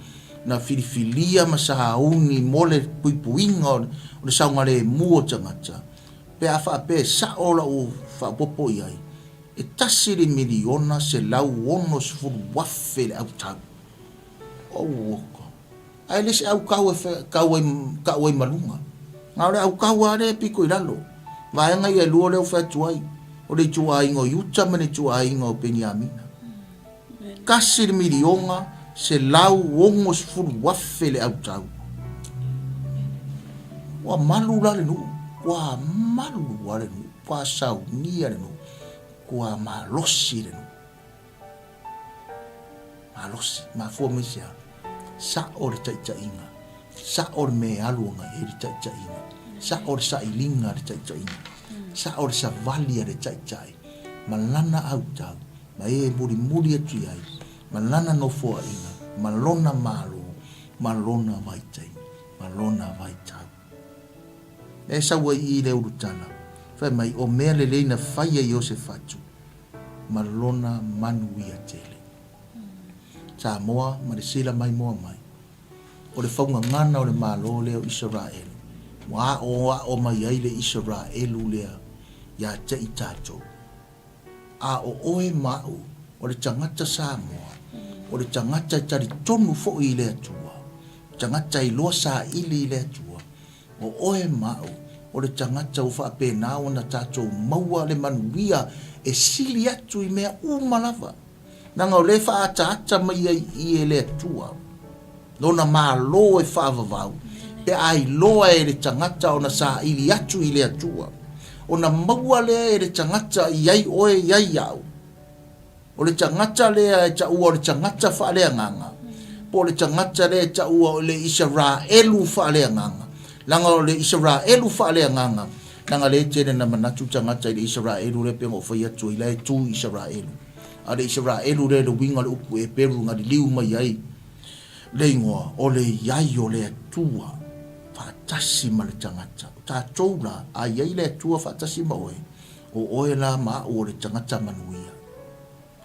na filifilia ma sahauni mole puipuinga o le saunga le mua tangata pe a fa pe sa ola o fa popo iai e tasi le miliona se lau ono se furu wafe le au tau o woko ai le se au kawe malunga ngau le au kawa le piko I lalo vaenga ia lua le o fa tuai o le tua ingo yuta mene tua ingo Beniamina kasi le milionga se lau ongo se furu wafe le au tau wa malu la le nu wa malu wa le nu wa sau nia le nu wa malosi le nu malosi ma fo mesia sa o le taitainga sa o le me aluanga e le taitainga sa o le sa ilinga le taitainga sa o le sa valia le taitai malana au tau ma e muri atu ai malana no fo inga malona malo malona vaitai malona vaitau e sa wa I le urutana fa mai o mea le leina faia Iosefatu malona manuia tele sa moa ma le sila mai moa mai o le faunga ngana o le malo leo Israel wa o mai ai le Israelu lea ya te I tatou a o oe mau o le tangata Samoa o le tangata tari tonu fo I le atua tangata I loa sa ili le atua o oe mau o le tangata o wha pēnā o na tatou maua le manuia e sili atu I mea umalava nanga o le wha ata mai I e le atua lona maa lo e wha avavau pe ai loa e le tangata o na sa ili atu I le atua o na maua le e le tangata I ai oe iai au o le tangata le e ta ua o le tangata wha le nganga po le tangata le e ta ua o le Israelu wha le nganga langa o le Israelu wha le nganga langa le tene na manatu tangata I le Israelu le pe mo whai atu I le tu Israelu a le Israelu le winga le upu e peru nga di liu mai ai le ingoa o le iai o le atua whaatasi ma le tangata ta toula a iai le atua whaatasi ma oe o oe la ma o le tangata manuia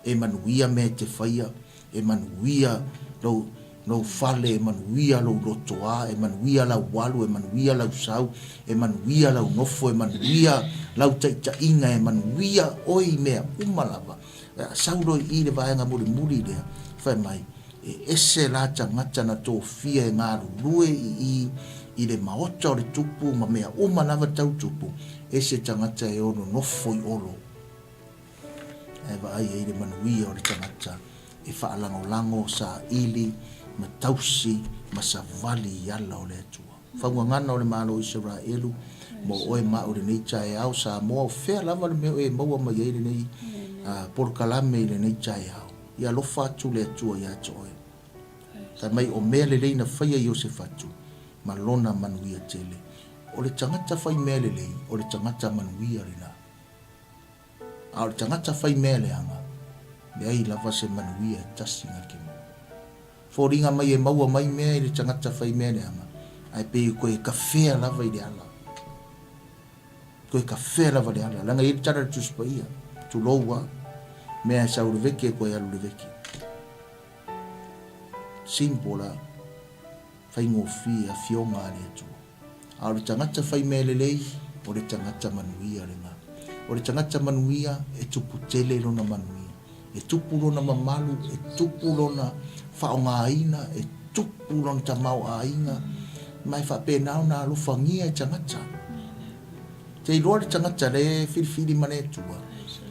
e manuia me te whaia e manuia lo fale e manuia lo rotoa e manuia la walu e manuia la usau e manuia la nofo e manuia la taita inga e manuia oi mea umalava saulo I le vaenga muri le fai mai e ese la tangata na tō fia e ngā rurue I le maota o le tupu ma mea umalava tau tupu ese tangata e ono nofo I olo e vai e le manuia o le tangata e whaalango sa ili ma tausi ma sa vali yala o le atua whaunga ngana o le malo Israelu mo oe ma o le nei tae au sa moa o whea lava le meo e maua mai e le nei por kalame I le nei tae au ia lofa atu le atua ia to oe ta mai o mea le leina whaia Iosefatu ma lona manuia tele o le tangata whai mea le lei o le tangata manuia le na a o le tangata whai mea le anga le ai lava se manuia tasi nga ke mo fōringa mai e maua mai mea I le tangata whai mea le anga ai pe koe ka whea lava I le ala koe ka whea lava le ala langa I le tara tu spaia tu loua mea sa ure veke e koe alu le veke simpola whai ngofi a fionga le atua a o le tangata whai mea le lei o le tangata manuia le nga o le tangata manuia e tupu tele lona manuia e tupu lona mamalu e tupu lona whaonga aina e tupu lona tamau aina mai whapena na alufangia e tangata te iloa le tangata le filifili mane tua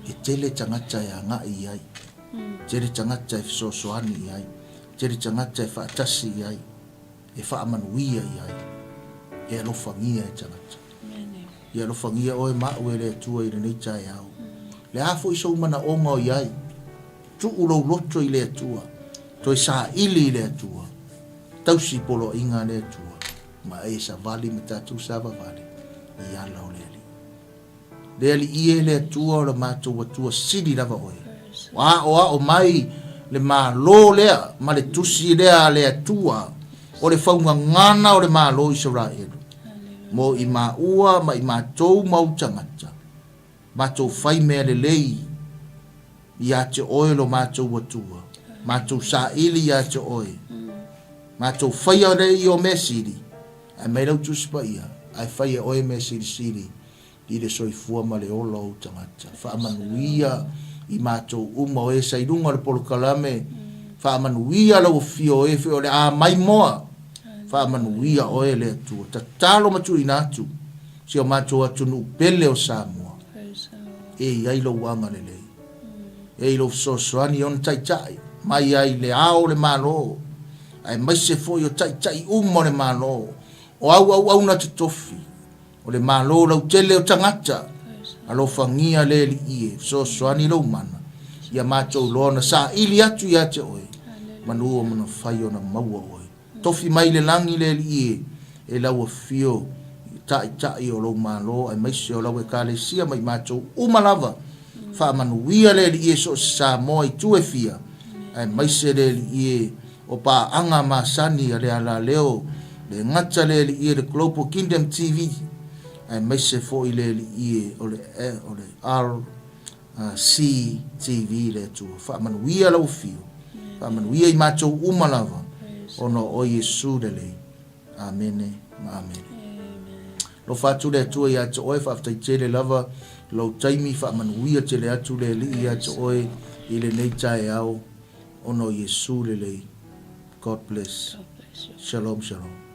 e tele tangata e anga I ai tele tangata e fisosoani I ai tele tangata e whaatasi I ai e whaamanuia I ai e alufangia e tangata ia lo fangia o ma o le tua I le nei tai au le afo I so mana o ngo ai tu ulo loto I le tua to sa ili le tua tau si polo inga le tua ma e sa vali meta tu sa va vali ia la o le ali ie le tua o le mato wa tua sidi lava oe wa o mai le ma lo le ma le tusi le tua o le faunga ngana o le ma lo Israel mo I ma ua ma I ma tou mau tangata Mātou whai mea le lei. Ia te oe lo mātou watua. Mātou sa ili ia te oe. Mātou whai au rei o me siri. Ai mei rau tuspa ia. Ai whai e oe me siri siri. I le soifua ma le ola o tangata. Whaamanuia i mātou uma o e sairunga le polokalame. Whaamanuia lau fio e fio le a mai moa. Whaamanuia o e le atua. Ta talo matu i nātu. Si o mātou atunu pele o Samoa. E iai lo wanga le lei. E ilo sosoani on tai tai. Mai ai le ao le malo. Ai mai se foi o tai tai umo le malo. O au na te tofi. O le malo lau tele o tangata. Alo fangia le li ie. Sosoani lo mana. Ia mātou loana sa ili atu ia te oe. Manu o mana whai o na maua oe. Tofi mai le langi le li ie. E lau a fio. Tai o lo malo. Ai mai se o lau e ka le sia mai mātou umalava. Whaamanuia le li ie so Samoa i tue fia. Ai mai se le li ie o pa anga masani a le ala leo. Le ngata le li ie le Global Kingdom TV. Ai mai se fo i le li ie o le RCTV le tu. Whaamanuia lau fio. Whaamanuia i mātou umalava. Ono o Yesu le le. Amene. Amen. Lo fatu le tu ia te oe whaftai tele lava. Lo taimi whaamanuia te le atu le li ia te oe. I le nei tae au. Ono Yesu le le. God bless. Shalom, shalom.